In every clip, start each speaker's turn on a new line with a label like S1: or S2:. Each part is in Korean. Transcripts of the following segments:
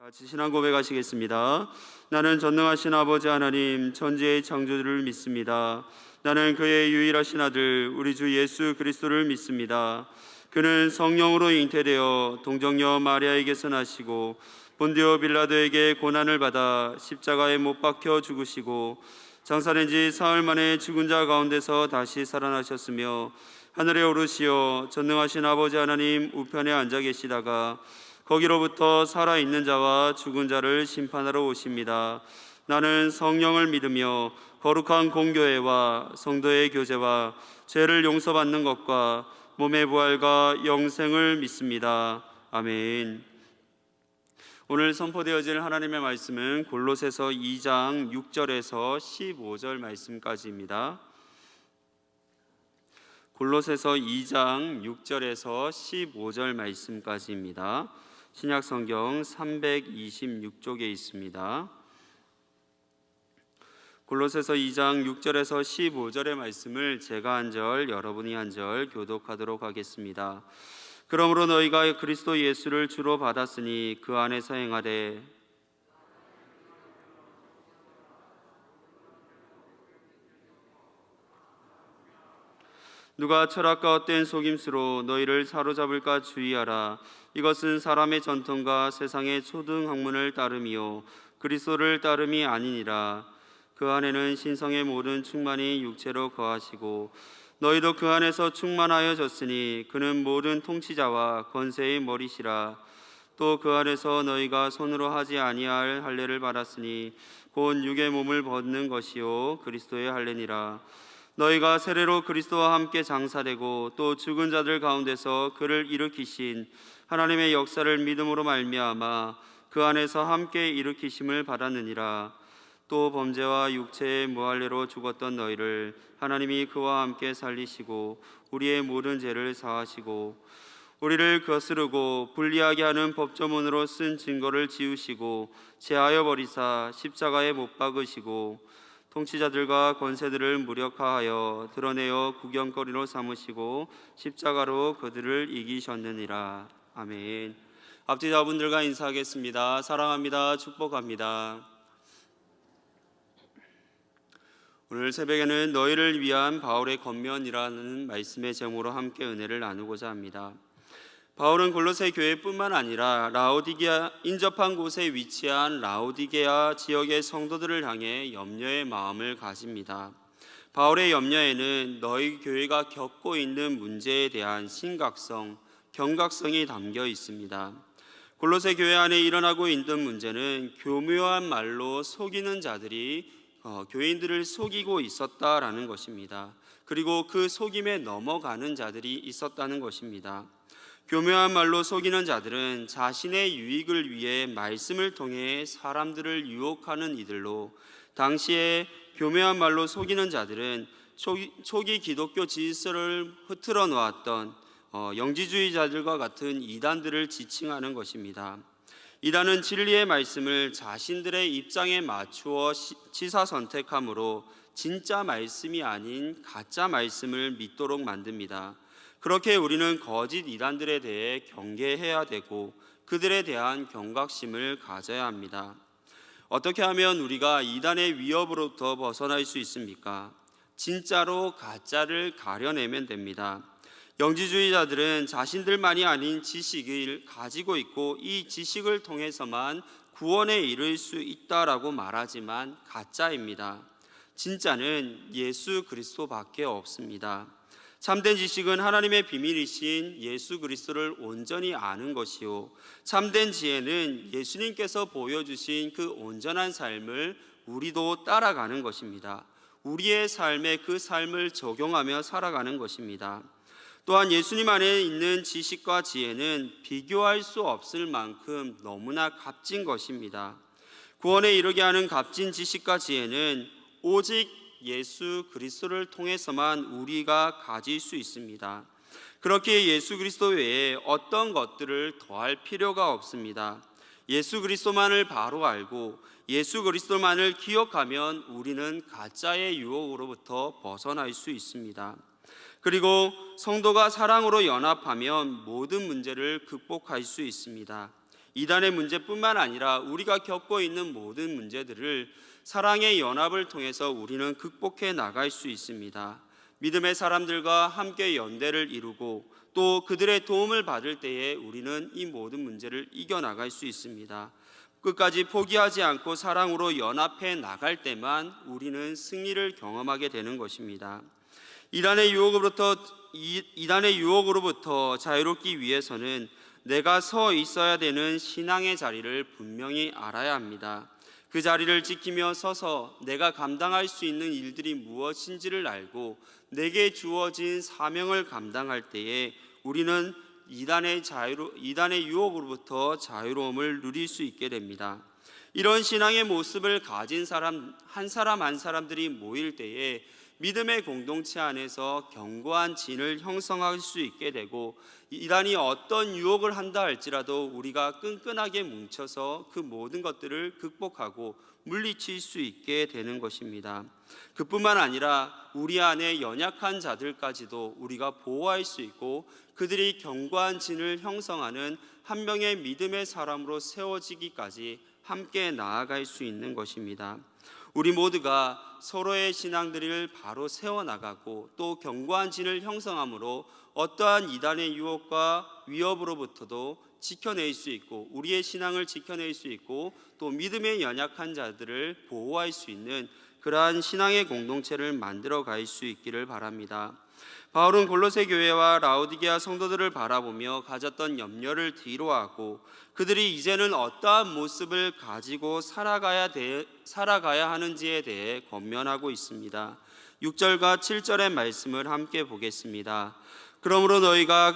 S1: 같이 신앙 고백하시겠습니다. 나는 전능하신 아버지 하나님 천지의 창조주를 믿습니다. 나는 그의 유일하신 아들 우리 주 예수 그리스도를 믿습니다. 그는 성령으로 잉태되어 동정녀 마리아에게서 나시고 본디오 빌라도에게 고난을 받아 십자가에 못 박혀 죽으시고 장사된 지 사흘 만에 죽은 자 가운데서 다시 살아나셨으며 하늘에 오르시어 전능하신 아버지 하나님 우편에 앉아 계시다가 거기로부터 살아있는 자와 죽은 자를 심판하러 오십니다. 나는 성령을 믿으며 거룩한 공교회와 성도의 교제와 죄를 용서받는 것과 몸의 부활과 영생을 믿습니다. 아멘. 오늘 선포되어질 하나님의 말씀은 골로새서 2장 6절에서 15절 말씀까지입니다. 골로새서 2장 6절에서 15절 말씀까지입니다. 신약성경 326쪽에 있습니다. 골로새서 2장 6절에서 15절의 말씀을 제가 한 절, 여러분이 한 절 교독하도록 하겠습니다. 그러므로 너희가 그리스도 예수를 주로 받았으니 그 안에서 행하되 누가 철학과 헛된 속임수로 너희를 사로잡을까 주의하라. 이것은 사람의 전통과 세상의 초등 학문을 따름이요 그리스도를 따름이 아니니라. 그 안에는 신성의 모든 충만이 육체로 거하시고 너희도 그 안에서 충만하여졌으니 그는 모든 통치자와 권세의 머리시라. 또 그 안에서 너희가 손으로 하지 아니할 할례를 받았으니 곧 육의 몸을 벗는 것이요 그리스도의 할례니라. 너희가 세례로 그리스도와 함께 장사되고 또 죽은 자들 가운데서 그를 일으키신 하나님의 역사를 믿음으로 말미암아 그 안에서 함께 일으키심을 받았느니라. 또 범죄와 육체의 무할례로 죽었던 너희를 하나님이 그와 함께 살리시고 우리의 모든 죄를 사하시고 우리를 거스르고 불리하게 하는 법조문으로 쓴 증거를 지우시고 제하여 버리사 십자가에 못 박으시고 통치자들과 권세들을 무력화하여 드러내어 구경거리로 삼으시고 십자가로 그들을 이기셨느니라. 아멘. 앞뒤자분들과 인사하겠습니다. 사랑합니다. 축복합니다. 오늘 새벽에는 너희를 위한 바울의 권면이라는 말씀의 제목으로 함께 은혜를 나누고자 합니다. 바울은 골로새 교회뿐만 아니라 라오디게아 인접한 곳에 위치한 라오디게아 지역의 성도들을 향해 염려의 마음을 가집니다. 바울의 염려에는 너희 교회가 겪고 있는 문제에 대한 심각성, 경각성이 담겨 있습니다. 골로새 교회 안에 일어나고 있는 문제는 교묘한 말로 속이는 자들이 교인들을 속이고 있었다라는 것입니다. 그리고 그 속임에 넘어가는 자들이 있었다는 것입니다. 교묘한 말로 속이는 자들은 자신의 유익을 위해 말씀을 통해 사람들을 유혹하는 이들로, 당시에 교묘한 말로 속이는 자들은 초기 기독교 질서를 흐트러 놓았던 영지주의자들과 같은 이단들을 지칭하는 것입니다. 이단은 진리의 말씀을 자신들의 입장에 맞추어 치사 선택함으로 진짜 말씀이 아닌 가짜 말씀을 믿도록 만듭니다. 그렇게 우리는 거짓 이단들에 대해 경계해야 되고 그들에 대한 경각심을 가져야 합니다. 어떻게 하면 우리가 이단의 위협으로부터 벗어날 수 있습니까? 진짜로 가짜를 가려내면 됩니다. 영지주의자들은 자신들만이 아닌 지식을 가지고 있고 이 지식을 통해서만 구원에 이를 수 있다라고 말하지만 가짜입니다. 진짜는 예수 그리스도밖에 없습니다. 참된 지식은 하나님의 비밀이신 예수 그리스도를 온전히 아는 것이요, 참된 지혜는 예수님께서 보여주신 그 온전한 삶을 우리도 따라가는 것입니다. 우리의 삶에 그 삶을 적용하며 살아가는 것입니다. 또한 예수님 안에 있는 지식과 지혜는 비교할 수 없을 만큼 너무나 값진 것입니다. 구원에 이르게 하는 값진 지식과 지혜는 오직 예수 그리스도를 통해서만 우리가 가질 수 있습니다. 그렇게 예수 그리스도 외에 어떤 것들을 더할 필요가 없습니다. 예수 그리스도만을 바로 알고 예수 그리스도만을 기억하면 우리는 가짜의 유혹으로부터 벗어날 수 있습니다. 그리고 성도가 사랑으로 연합하면 모든 문제를 극복할 수 있습니다. 이단의 문제뿐만 아니라 우리가 겪고 있는 모든 문제들을 사랑의 연합을 통해서 우리는 극복해 나갈 수 있습니다. 믿음의 사람들과 함께 연대를 이루고 또 그들의 도움을 받을 때에 우리는 이 모든 문제를 이겨나갈 수 있습니다. 끝까지 포기하지 않고 사랑으로 연합해 나갈 때만 우리는 승리를 경험하게 되는 것입니다. 이단의 유혹으로부터 자유롭기 위해서는 내가 서 있어야 되는 신앙의 자리를 분명히 알아야 합니다. 그 자리를 지키며 서서 내가 감당할 수 있는 일들이 무엇인지를 알고 내게 주어진 사명을 감당할 때에 우리는 이단의 유혹으로부터 자유로움을 누릴 수 있게 됩니다. 이런 신앙의 모습을 가진 사람 한 사람들이 모일 때에 믿음의 공동체 안에서 견고한 진을 형성할 수 있게 되고 이단이 어떤 유혹을 한다 할지라도 우리가 끈끈하게 뭉쳐서 그 모든 것들을 극복하고 물리칠 수 있게 되는 것입니다. 그뿐만 아니라 우리 안에 연약한 자들까지도 우리가 보호할 수 있고 그들이 견고한 진을 형성하는 한 명의 믿음의 사람으로 세워지기까지 함께 나아갈 수 있는 것입니다. 우리 모두가 서로의 신앙들을 바로 세워나가고 또 견고한 진을 형성함으로 어떠한 이단의 유혹과 위협으로부터도 지켜낼 수 있고 우리의 신앙을 지켜낼 수 있고 또 믿음의 연약한 자들을 보호할 수 있는 그러한 신앙의 공동체를 만들어 갈 수 있기를 바랍니다. 바울은 골로새 교회와 라오디게아 성도들을 바라보며 가졌던 염려를 뒤로하고 그들이 이제는 어떠한 모습을 가지고 살아가야 하는지에 대해 권면하고 있습니다. 6절과 7절의 말씀을 함께 보겠습니다. 그러므로 너희가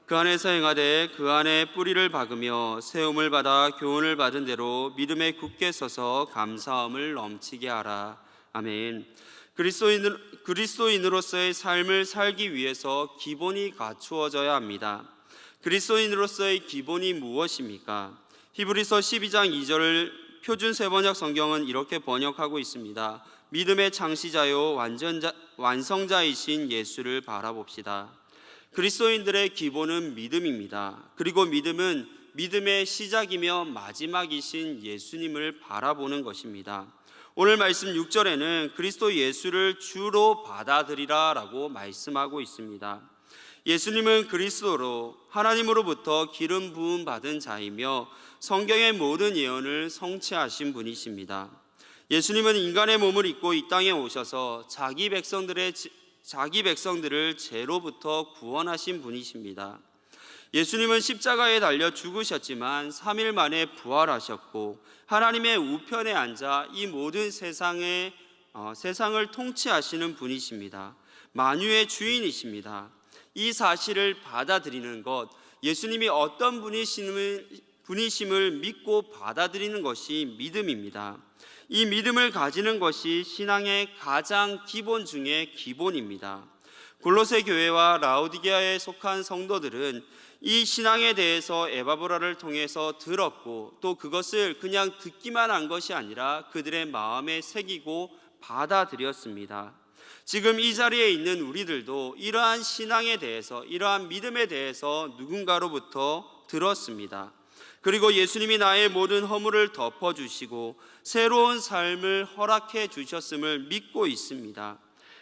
S1: 그 안에서 행하되 그 안에 뿌리를 박으며 세움을 받아 교훈을 받은 대로 믿음에 굳게 서서 감사함을 넘치게 하라. 아멘. 그리스도인으로서의 삶을 살기 위해서 기본이 갖추어져야 합니다. 그리스도인으로서의 기본이 무엇입니까? 히브리서 12장 2절을 표준 세번역 성경은 이렇게 번역하고 있습니다. 믿음의 창시자요 완성자이신 예수를 바라봅시다. 그리스도인들의 기본은 믿음입니다. 그리고 믿음은 믿음의 시작이며 마지막이신 예수님을 바라보는 것입니다. 오늘 말씀 6절에는 그리스도 예수를 주로 받아들이라 라고 말씀하고 있습니다. 예수님은 그리스도로 하나님으로부터 기름 부음 받은 자이며 성경의 모든 예언을 성취하신 분이십니다. 예수님은 인간의 몸을 입고 이 땅에 오셔서 자기 백성들을 죄로부터 구원하신 분이십니다. 예수님은 십자가에 달려 죽으셨지만 3일 만에 부활하셨고 하나님의 우편에 앉아 이 모든 세상을 통치하시는 분이십니다. 만유의 주인이십니다. 이 사실을 받아들이는 것, 예수님이 어떤 분이심을 믿고 받아들이는 것이 믿음입니다. 이 믿음을 가지는 것이 신앙의 가장 기본 중에 기본입니다. 골로새 교회와 라오디게아에 속한 성도들은 이 신앙에 대해서 에바브라를 통해서 들었고 또 그것을 그냥 듣기만 한 것이 아니라 그들의 마음에 새기고 받아들였습니다. 지금 이 자리에 있는 우리들도 이러한 신앙에 대해서 이러한 믿음에 대해서 누군가로부터 들었습니다. 그리고 예수님이 나의 모든 허물을 덮어주시고 새로운 삶을 허락해 주셨음을 믿고 있습니다.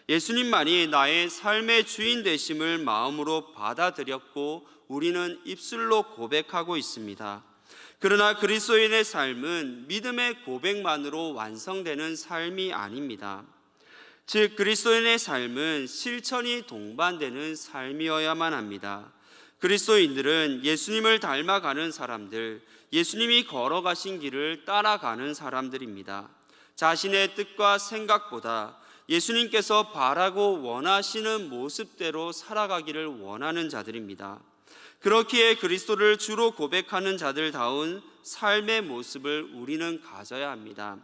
S1: 예수님만이 나의 삶의 주인 되심을 마음으로 받아들였고 우리는 입술로 고백하고 있습니다. 그러나 그리스도인의 삶은 믿음의 고백만으로 완성되는 삶이 아닙니다. 즉 그리스도인의 삶은 실천이 동반되는 삶이어야만 합니다. 그리스도인들은 예수님을 닮아가는 사람들, 예수님이 걸어가신 길을 따라가는 사람들입니다. 자신의 뜻과 생각보다 예수님께서 바라고 원하시는 모습대로 살아가기를 원하는 자들입니다. 그렇기에 그리스도를 주로 고백하는 자들다운 삶의 모습을 우리는 가져야 합니다.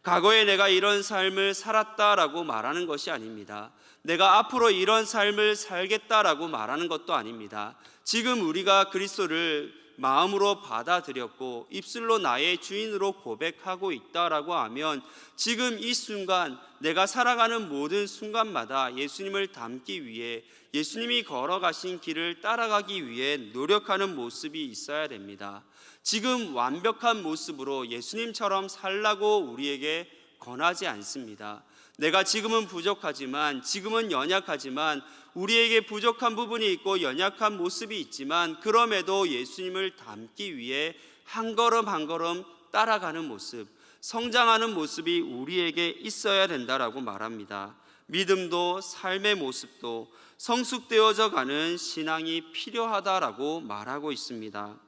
S1: 과거에 내가 이런 삶을 살았다라고 말하는 것이 아닙니다. 내가 앞으로 이런 삶을 살겠다라고 말하는 것도 아닙니다. 지금 우리가 그리스도를 마음으로 받아들였고 입술로 나의 주인으로 고백하고 있다라고 하면 지금 이 순간 내가 살아가는 모든 순간마다 예수님을 닮기 위해 예수님이 걸어가신 길을 따라가기 위해 노력하는 모습이 있어야 됩니다. 지금 완벽한 모습으로 예수님처럼 살라고 우리에게 권하지 않습니다. 내가 지금은 부족하지만, 지금은 연약하지만, 우리에게 부족한 부분이 있고 연약한 모습이 있지만 그럼에도 예수님을 닮기 위해 한 걸음 한 걸음 따라가는 모습, 성장하는 모습이 우리에게 있어야 된다라고 말합니다. 믿음도 삶의 모습도 성숙되어져 가는 신앙이 필요하다라고 말하고 있습니다.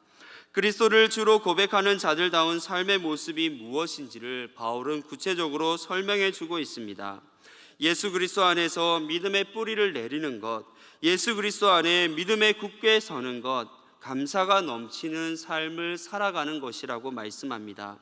S1: 그리스도를 주로 고백하는 자들다운 삶의 모습이 무엇인지를 바울은 구체적으로 설명해 주고 있습니다. 예수 그리스도 안에서 믿음의 뿌리를 내리는 것, 예수 그리스도 안에 믿음에 굳게 서는 것, 감사가 넘치는 삶을 살아가는 것이라고 말씀합니다.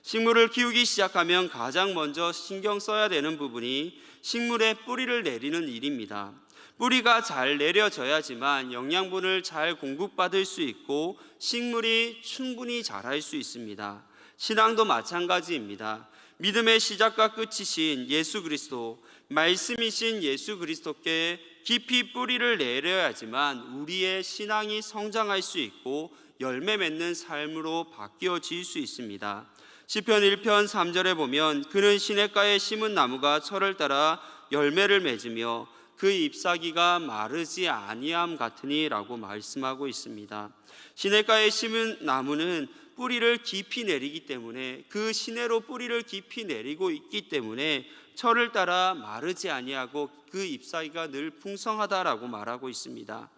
S1: 식물을 키우기 시작하면 가장 먼저 신경 써야 되는 부분이 식물의 뿌리를 내리는 일입니다. 뿌리가 잘 내려져야지만 영양분을 잘 공급받을 수 있고 식물이 충분히 자랄 수 있습니다. 신앙도 마찬가지입니다. 믿음의 시작과 끝이신 예수 그리스도, 말씀이신 예수 그리스도께 깊이 뿌리를 내려야지만 우리의 신앙이 성장할 수 있고 열매 맺는 삶으로 바뀌어질 수 있습니다. 시편 1편 3절에 보면 그는 시냇가에 심은 나무가 철을 따라 열매를 맺으며 그 잎사귀가 마르지 아니함 같으니라고 말씀하고 있습니다. 시냇가에 심은 나무는 뿌리를 깊이 내리기 때문에, 그 시내로 뿌리를 깊이 내리고 있기 때문에 철을 따라 마르지 아니하고 그 잎사귀가 늘 풍성하다라고 말하고 있습니다.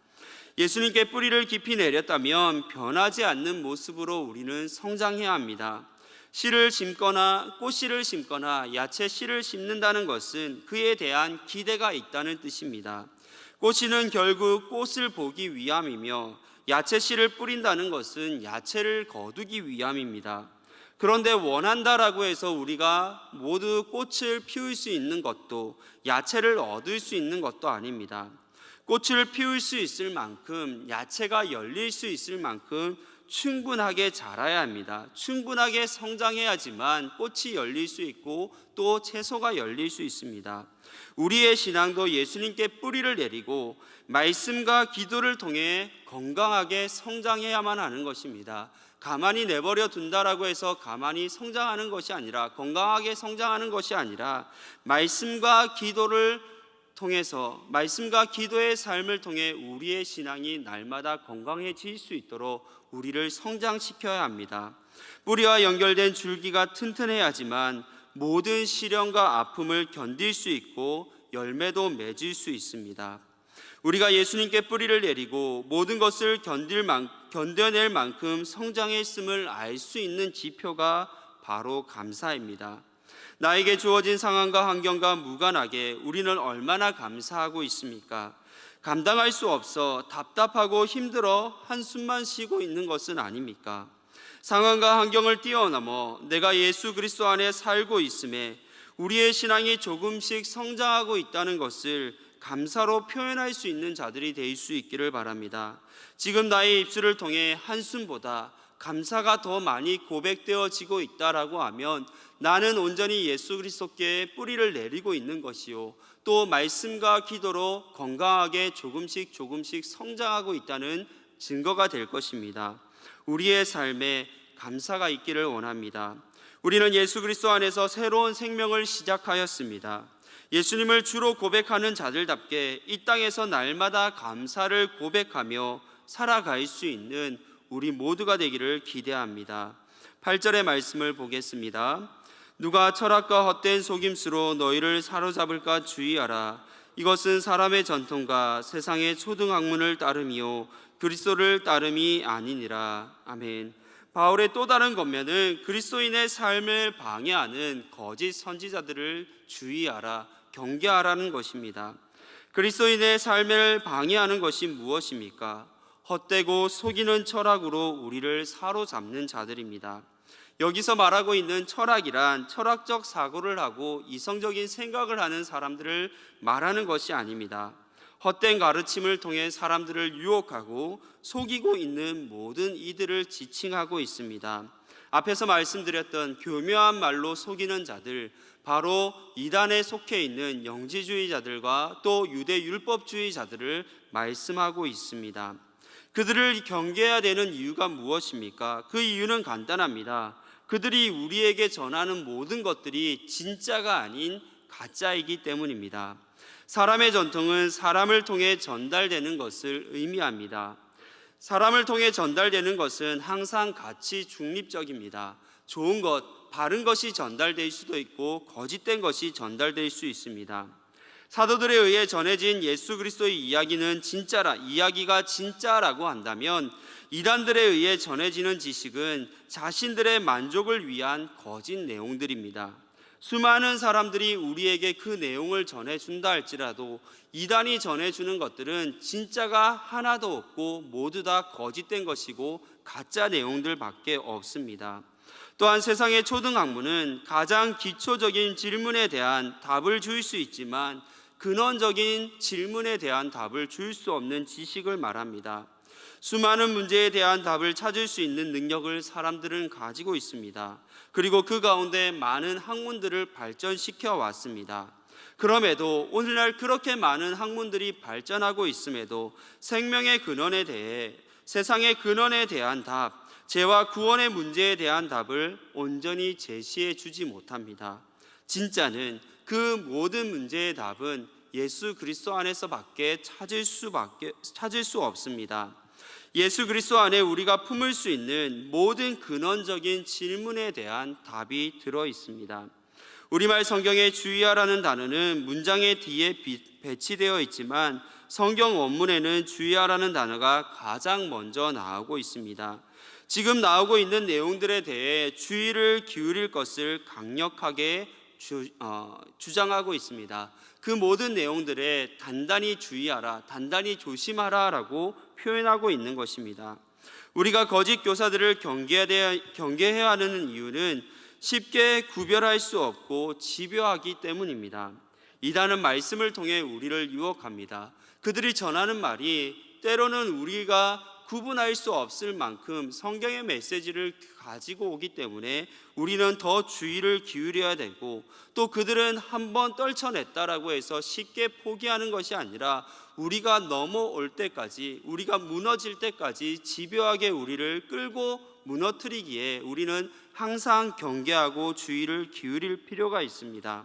S1: 예수님께 뿌리를 깊이 내렸다면 변하지 않는 모습으로 우리는 성장해야 합니다. 씨를 심거나 꽃씨를 심거나 야채 씨를 심는다는 것은 그에 대한 기대가 있다는 뜻입니다. 꽃씨는 결국 꽃을 보기 위함이며 야채 씨를 뿌린다는 것은 야채를 거두기 위함입니다. 그런데 원한다라고 해서 우리가 모두 꽃을 피울 수 있는 것도 야채를 얻을 수 있는 것도 아닙니다. 꽃을 피울 수 있을 만큼, 야채가 열릴 수 있을 만큼 충분하게 자라야 합니다. 충분하게 성장해야지만 꽃이 열릴 수 있고 또 채소가 열릴 수 있습니다. 우리의 신앙도 예수님께 뿌리를 내리고 말씀과 기도를 통해 건강하게 성장해야만 하는 것입니다. 가만히 내버려 둔다라고 해서 가만히 성장하는 것이 아니라, 건강하게 성장하는 것이 아니라 말씀과 기도를 통해서, 말씀과 기도의 삶을 통해 우리의 신앙이 날마다 건강해질 수 있도록 우리를 성장시켜야 합니다. 뿌리와 연결된 줄기가 튼튼해야지만 모든 시련과 아픔을 견딜 수 있고 열매도 맺을 수 있습니다. 우리가 예수님께 뿌리를 내리고 모든 것을 견뎌낼 만큼 성장했음을 알 수 있는 지표가 바로 감사입니다. 나에게 주어진 상황과 환경과 무관하게 우리는 얼마나 감사하고 있습니까? 감당할 수 없어 답답하고 힘들어 한숨만 쉬고 있는 것은 아닙니까? 상황과 환경을 뛰어넘어 내가 예수 그리스도 안에 살고 있음에 우리의 신앙이 조금씩 성장하고 있다는 것을 감사로 표현할 수 있는 자들이 될 수 있기를 바랍니다. 지금 나의 입술을 통해 한숨보다 감사가 더 많이 고백되어지고 있다라고 하면 나는 온전히 예수 그리스도께 뿌리를 내리고 있는 것이요, 또 말씀과 기도로 건강하게 조금씩 성장하고 있다는 증거가 될 것입니다. 우리의 삶에 감사가 있기를 원합니다. 우리는 예수 그리스도 안에서 새로운 생명을 시작하였습니다. 예수님을 주로 고백하는 자들답게 이 땅에서 날마다 감사를 고백하며 살아갈 수 있는 우리 모두가 되기를 기대합니다. 8절의 말씀을 보겠습니다. 누가 철학과 헛된 속임수로 너희를 사로잡을까 주의하라. 이것은 사람의 전통과 세상의 초등학문을 따름이요 그리스도를 따름이 아니니라. 아멘. 바울의 또 다른 권면은 그리스도인의 삶을 방해하는 거짓 선지자들을 주의하라, 경계하라는 것입니다. 그리스도인의 삶을 방해하는 것이 무엇입니까? 헛되고 속이는 철학으로 우리를 사로잡는 자들입니다. 여기서 말하고 있는 철학이란 철학적 사고를 하고 이성적인 생각을 하는 사람들을 말하는 것이 아닙니다. 헛된 가르침을 통해 사람들을 유혹하고 속이고 있는 모든 이들을 지칭하고 있습니다. 앞에서 말씀드렸던 교묘한 말로 속이는 자들, 바로 이단에 속해 있는 영지주의자들과 또 유대 율법주의자들을 말씀하고 있습니다. 그들을 경계해야 되는 이유가 무엇입니까? 그 이유는 간단합니다. 그들이 우리에게 전하는 모든 것들이 진짜가 아닌 가짜이기 때문입니다. 사람의 전통은 사람을 통해 전달되는 것을 의미합니다. 사람을 통해 전달되는 것은 항상 가치 중립적입니다. 좋은 것, 바른 것이 전달될 수도 있고 거짓된 것이 전달될 수 있습니다. 사도들에 의해 전해진 예수 그리스도의 이야기가 진짜라고 한다면, 이단들에 의해 전해지는 지식은 자신들의 만족을 위한 거짓 내용들입니다. 수많은 사람들이 우리에게 그 내용을 전해준다 할지라도 이단이 전해주는 것들은 진짜가 하나도 없고 모두 다 거짓된 것이고 가짜 내용들밖에 없습니다. 또한 세상의 초등학문은 가장 기초적인 질문에 대한 답을 줄 수 있지만 근원적인 질문에 대한 답을 줄 수 없는 지식을 말합니다. 수많은 문제에 대한 답을 찾을 수 있는 능력을 사람들은 가지고 있습니다. 그리고 그 가운데 많은 학문들을 발전시켜 왔습니다. 그럼에도 오늘날 그렇게 많은 학문들이 발전하고 있음에도 생명의 근원에 대해, 세상의 근원에 대한 답, 죄와 구원의 문제에 대한 답을 온전히 제시해 주지 못합니다. 진짜는 그 모든 문제의 답은 예수 그리스도 안에서밖에 찾을 수 없습니다. 예수 그리스도 안에 우리가 품을 수 있는 모든 근원적인 질문에 대한 답이 들어 있습니다. 우리말 성경에 주의하라는 단어는 문장의 뒤에 배치되어 있지만 성경 원문에는 주의하라는 단어가 가장 먼저 나오고 있습니다. 지금 나오고 있는 내용들에 대해 주의를 기울일 것을 강력하게 주장하고 있습니다. 그 모든 내용들에 단단히 주의하라, 단단히 조심하라 라고 표현하고 있는 것입니다. 우리가 거짓 교사들을 경계해야 하는 이유는 쉽게 구별할 수 없고 집요하기 때문입니다. 이단은 말씀을 통해 우리를 유혹합니다. 그들이 전하는 말이 때로는 우리가 구분할 수 없을 만큼 성경의 메시지를 가지고 오기 때문에 우리는 더 주의를 기울여야 되고, 또 그들은 한번 떨쳐냈다라고 해서 쉽게 포기하는 것이 아니라 우리가 넘어올 때까지, 우리가 무너질 때까지 집요하게 우리를 끌고 무너뜨리기에 우리는 항상 경계하고 주의를 기울일 필요가 있습니다.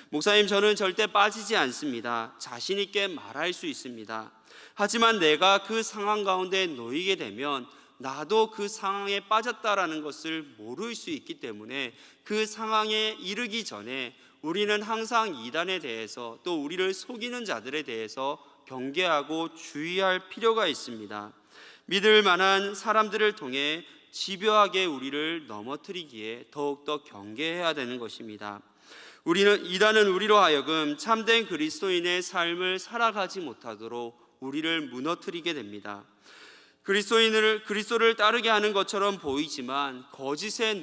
S1: 목사님, 저는 절대 빠지지 않습니다. 자신 있게 말할 수 있습니다. 하지만 내가 그 상황 가운데 놓이게 되면 나도 그 상황에 빠졌다라는 것을 모를 수 있기 때문에 그 상황에 이르기 전에 우리는 항상 이단에 대해서, 또 우리를 속이는 자들에 대해서 경계하고 주의할 필요가 있습니다. 믿을 만한 사람들을 통해 집요하게 우리를 넘어뜨리기에 더욱더 경계해야 되는 것입니다. 이단은 우리로 하여금 참된 그리스도인의 삶을 살아가지 못하도록 우리를 무너뜨리게 됩니다. 그리스도를 따르게 하는 것처럼 보이지만 거짓의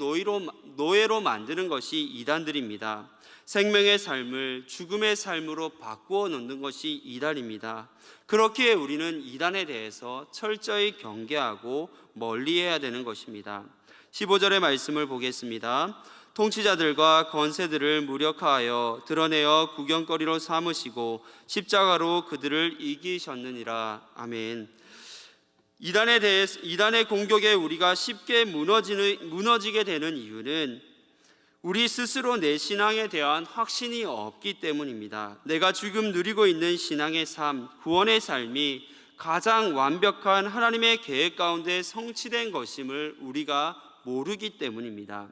S1: 노예로 만드는 것이 이단들입니다. 생명의 삶을 죽음의 삶으로 바꾸어 놓는 것이 이단입니다. 그렇기에 우리는 이단에 대해서 철저히 경계하고 멀리해야 되는 것입니다. 15절의 말씀을 보겠습니다. 통치자들과 권세들을 무력화하여 드러내어 구경거리로 삼으시고 십자가로 그들을 이기셨느니라. 아멘. 이단의 공격에 우리가 쉽게 무너지게 되는 이유는 우리 스스로 내 신앙에 대한 확신이 없기 때문입니다. 내가 지금 누리고 있는 신앙의 삶, 구원의 삶이 가장 완벽한 하나님의 계획 가운데 성취된 것임을 우리가 모르기 때문입니다.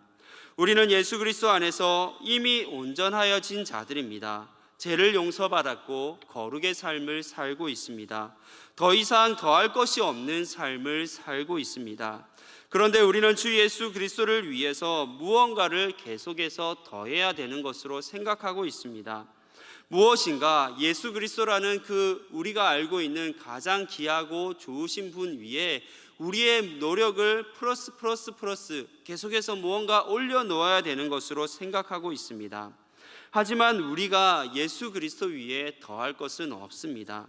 S1: 우리는 예수 그리스도 안에서 이미 온전하여진 자들입니다. 죄를 용서받았고 거룩의 삶을 살고 있습니다. 더 이상 더할 것이 없는 삶을 살고 있습니다. 그런데 우리는 주 예수 그리스도를 위해서 무언가를 계속해서 더해야 되는 것으로 생각하고 있습니다. 무엇인가 예수 그리스도라는 그 우리가 알고 있는 가장 귀하고 좋으신 분 위에 우리의 노력을 플러스 계속해서 무언가 올려놓아야 되는 것으로 생각하고 있습니다. 하지만 우리가 예수 그리스도 위에 더할 것은 없습니다.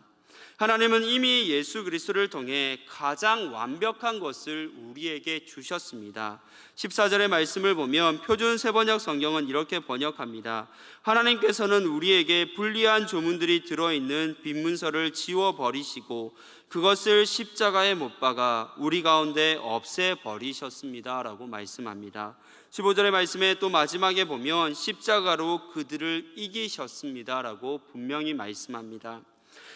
S1: 하나님은 이미 예수 그리스도를 통해 가장 완벽한 것을 우리에게 주셨습니다. 14절의 말씀을 보면 표준 세번역 성경은 이렇게 번역합니다. 하나님께서는 우리에게 불리한 조문들이 들어있는 빈 문서를 지워버리시고 그것을 십자가에 못 박아 우리 가운데 없애버리셨습니다 라고 말씀합니다. 15절의 말씀에 또 마지막에 보면 십자가로 그들을 이기셨습니다 라고 분명히 말씀합니다.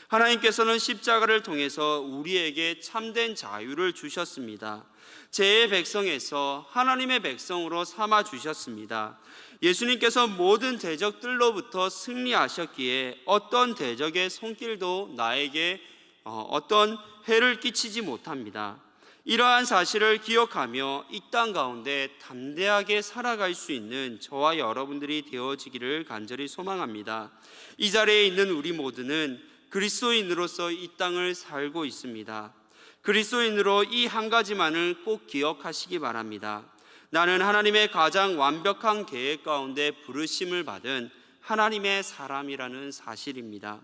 S1: 하나님께서는 십자가를 통해서 우리에게 참된 자유를 주셨습니다. 죄의 백성에서 하나님의 백성으로 삼아 주셨습니다. 예수님께서 모든 대적들로부터 승리하셨기에 어떤 대적의 손길도 나에게 어떤 해를 끼치지 못합니다. 이러한 사실을 기억하며 이 땅 가운데 담대하게 살아갈 수 있는 저와 여러분들이 되어지기를 간절히 소망합니다. 이 자리에 있는 우리 모두는 그리스도인으로서 이 땅을 살고 있습니다. 그리스도인으로 이 한 가지만을 꼭 기억하시기 바랍니다. 나는 하나님의 가장 완벽한 계획 가운데 부르심을 받은 하나님의 사람이라는 사실입니다.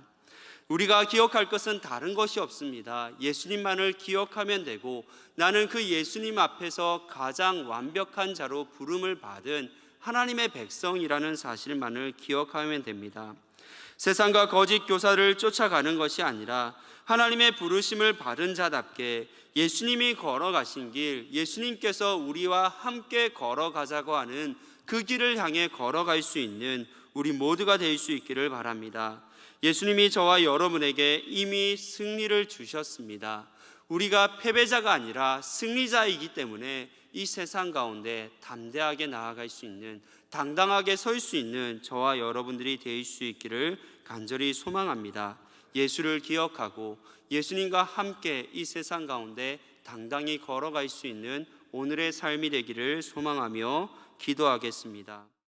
S1: 우리가 기억할 것은 다른 것이 없습니다. 예수님만을 기억하면 되고 나는 그 예수님 앞에서 가장 완벽한 자로 부름을 받은 하나님의 백성이라는 사실만을 기억하면 됩니다. 세상과 거짓 교사를 쫓아가는 것이 아니라 하나님의 부르심을 받은 자답게 예수님이 걸어가신 길, 예수님께서 우리와 함께 걸어가자고 하는 그 길을 향해 걸어갈 수 있는 우리 모두가 될 수 있기를 바랍니다. 예수님이 저와 여러분에게 이미 승리를 주셨습니다. 우리가 패배자가 아니라 승리자이기 때문에 이 세상 가운데 담대하게 나아갈 수 있는, 당당하게 설 수 있는 저와 여러분들이 될 수 있기를 간절히 소망합니다. 예수를 기억하고 예수님과 함께 이 세상 가운데 당당히 걸어갈 수 있는 오늘의 삶이 되기를 소망하며 기도하겠습니다.